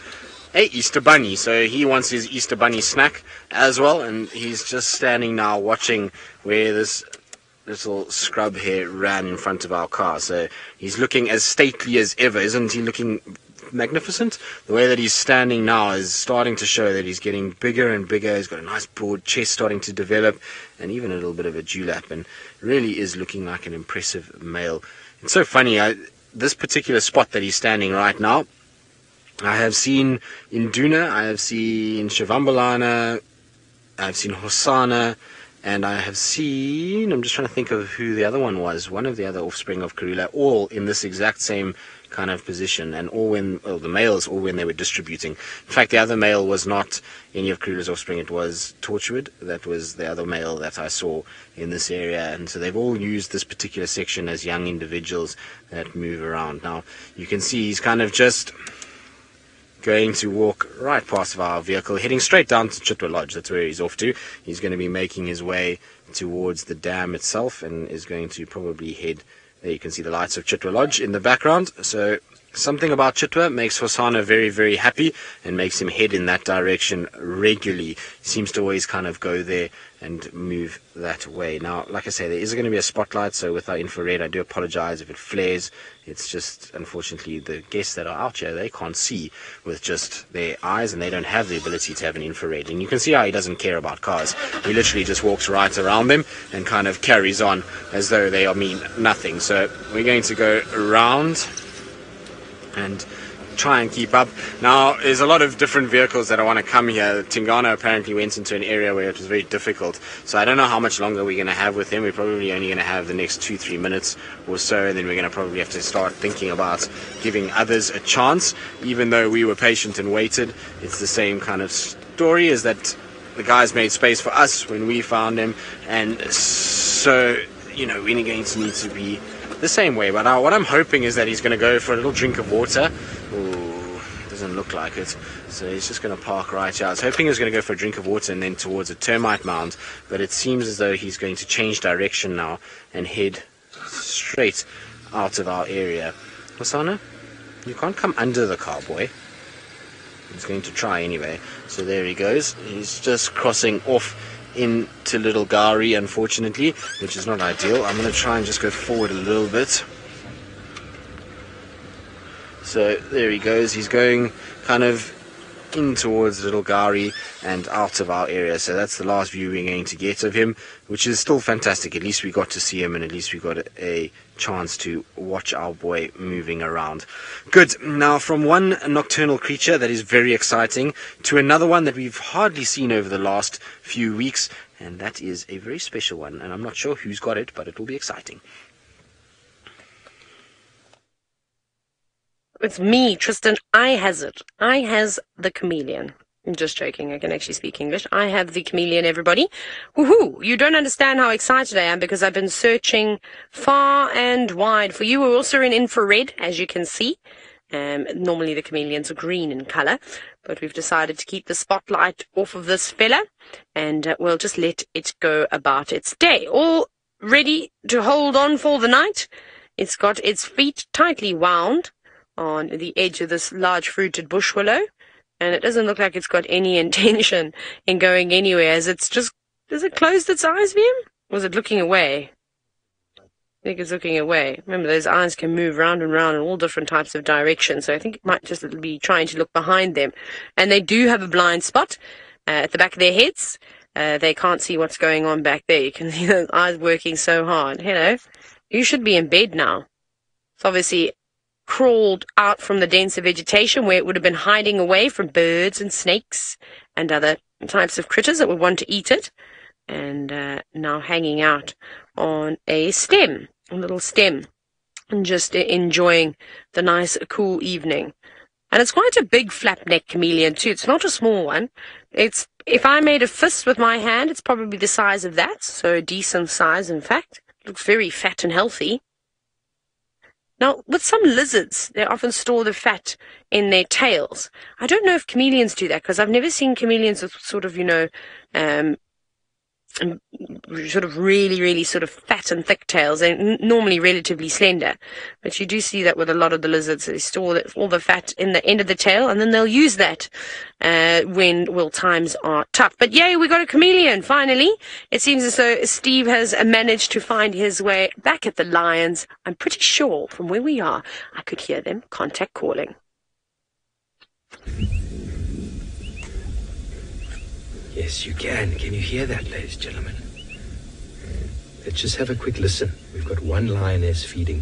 a Easter bunny, so he wants his Easter bunny snack as well, and he's just standing now watching where this little scrub here ran in front of our car. So he's looking as stately as ever. Isn't he looking magnificent? The way that he's standing now is starting to show that he's getting bigger and bigger. He's got a nice broad chest starting to develop, and even a little bit of a dewlap, and really is looking like an impressive male. It's so funny, this particular spot that he's standing right now, I have seen in Duna, I have seen Shivambalana, I've seen Hosana, and I have seen, I'm just trying to think of who the other one was, one of the other offspring of Karula, all in this exact same kind of position, and all when, well, the males, all when they were distributing. In fact, the other male was not any of Karula's offspring, it was Torchwood. That was the other male that I saw in this area, and so they've all used this particular section as young individuals that move around. Now, you can see he's kind of just going to walk right past our vehicle, heading straight down to Chitwa Lodge. That's where he's off to. He's going to be making his way towards the dam itself, and is going to probably head there. You can see the lights of Chitwa Lodge in the background. So something about Chitwa makes Hosana very, very happy and makes him head in that direction regularly. He seems to always kind of go there and move that way. Now, like I say, there is going to be a spotlight, so with our infrared, I do apologize if it flares. It's just, unfortunately, the guests that are out here, they can't see with just their eyes, and they don't have the ability to have an infrared. And you can see how he doesn't care about cars. He literally just walks right around them and kind of carries on as though they mean nothing. So we're going to go around and try and keep up. Now, there's a lot of different vehicles that I want to come here. Tingana apparently went into an area where it was very difficult, so I don't know how much longer we're going to have with him. We're probably only going to have the next 2-3 minutes or so, and then we're going to probably have to start thinking about giving others a chance. Even though we were patient and waited, it's the same kind of story, is that the guys made space for us when we found him, and so, you know, we're going to need to be the same way. But what I'm hoping is that he's going to go for a little drink of water. Ooh, doesn't look like it. So he's just going to park right here. I was hoping he was going to go for a drink of water and then towards a termite mound, but it seems as though he's going to change direction now and head straight out of our area. Hosana, you can't come under the car, boy. He's going to try anyway. So there he goes. He's just crossing off into Little Gari, unfortunately, which is not ideal. I'm going to try and just go forward a little bit. So there he goes. He's going kind of in towards Little Gari and out of our area. So that's the last view we're going to get of him, which is still fantastic. At least we got to see him, and at least we got a chance to watch our boy moving around. Good. Now, from one nocturnal creature that is very exciting to another one that we've hardly seen over the last few weeks, and that is a very special one, and I'm not sure who's got it, but it will be exciting. It's me, Tristan. I has it. I has the chameleon. I'm just joking. I can actually speak English. I have the chameleon, everybody. Woohoo! You don't understand how excited I am because I've been searching far and wide for you. We're also in infrared, as you can see. Normally the chameleons are green in colour, but we've decided to keep the spotlight off of this fella, and we'll just let it go about its day. All ready to hold on for the night. It's got its feet tightly wound on the edge of this large-fruited bush willow, and it doesn't look like it's got any intention in going anywhere, as it's just... Does it close its eyes, Liam? Or is it looking away? I think it's looking away. Remember, those eyes can move round and round in all different types of directions, so I think it might just be trying to look behind them. And they do have a blind spot at the back of their heads. They can't see what's going on back there. You can see those eyes working so hard. Hello. You should be in bed now. It's obviously crawled out from the denser vegetation where it would have been hiding away from birds and snakes and other types of critters that would want to eat it. And now hanging out on a stem, a little stem, and just enjoying the nice, cool evening. And it's quite a big flap-neck chameleon too. It's not a small one. It's, if I made a fist with my hand, it's probably the size of that, so a decent size, in fact. It looks very fat and healthy. Now, with some lizards, they often store the fat in their tails. I don't know if chameleons do that, because I've never seen chameleons with sort of, sort of really sort of fat and thick tails. They're normally relatively slender, but you do see that with a lot of the lizards. They store all the fat in the end of the tail, and then they'll use that when times are tough. But yay, we got a chameleon finally. It seems as though Steve has managed to find his way back at the lions. I'm pretty sure from where we are I could hear them contact calling. Yes, you can. Can you hear that, ladies and gentlemen? Let's just have a quick listen. We've got one lioness feeding.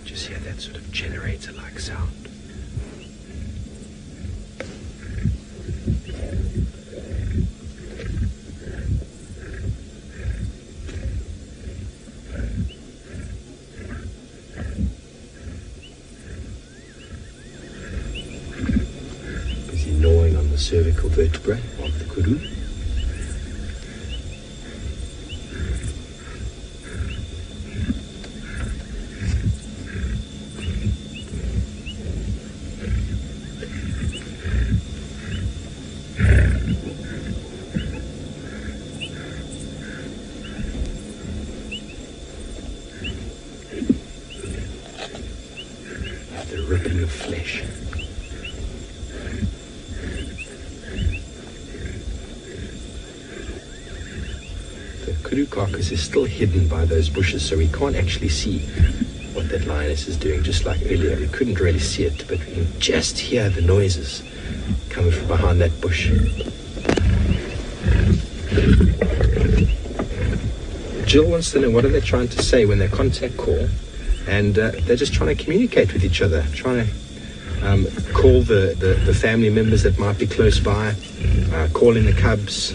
Just hear that sort of generator-like sound. Cervical vertebra of the kudu. The ripping of flesh. Kudu carcass is still hidden by those bushes, so we can't actually see what that lioness is doing. Just like earlier, we couldn't really see it, but we can just hear the noises coming from behind that bush. Jill wants to know, what are they trying to say when they contact call? And they're just trying to communicate with each other, trying to call the family members that might be close by, calling the cubs.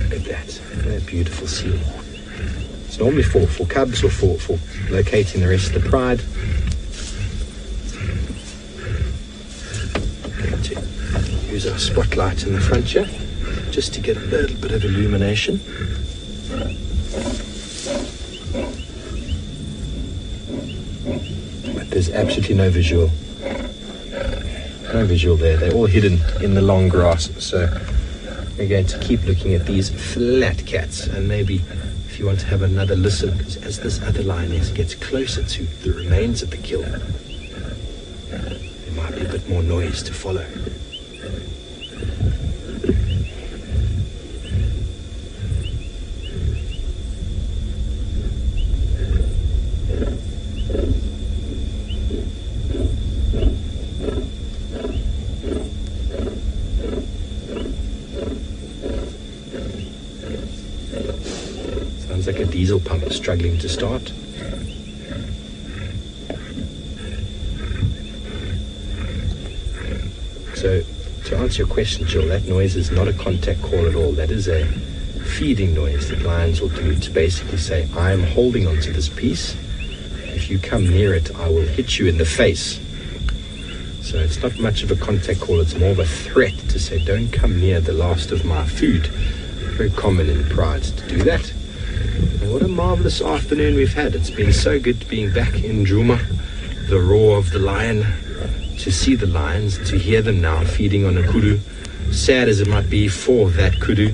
Look at that. What a beautiful scene. It's normally for cubs or for locating the rest of the pride. Going to use our spotlight in the front here just to get a little bit of illumination. But there's absolutely no visual. No visual there. They're all hidden in the long grass. So we're going to keep looking at these flat cats, and maybe if you want to have another listen, because as this other lioness gets closer to the remains of the kill, there might be a bit more noise to follow. Like a diesel pump struggling to start. So, to answer your question, Jill, that noise is not a contact call at all. That is a feeding noise that lions will do to basically say, I am holding on to this piece. If you come near it, I will hit you in the face. So it's not much of a contact call, it's more of a threat to say, don't come near the last of my food. Very common in Pride to do that. And what a marvellous afternoon we've had. It's been so good being back in Djuma, the roar of the lion, to see the lions, to hear them now feeding on a kudu. Sad as it might be for that kudu.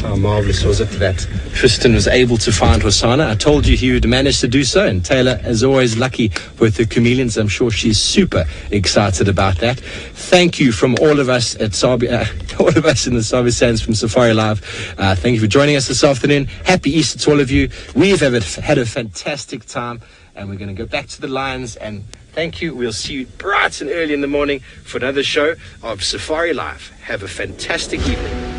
How marvellous was it that Tristan was able to find Hosana? I told you he would manage to do so, and Tayla, as always, lucky with the chameleons. I'm sure she's super excited about that. Thank you from all of us at Sabi, all of us in the Sabi Sands from Safari Live. Thank you for joining us this afternoon. Happy Easter to all of you. We've had a fantastic time, and we're going to go back to the lions. And thank you. We'll see you bright and early in the morning for another show of Safari Live. Have a fantastic evening.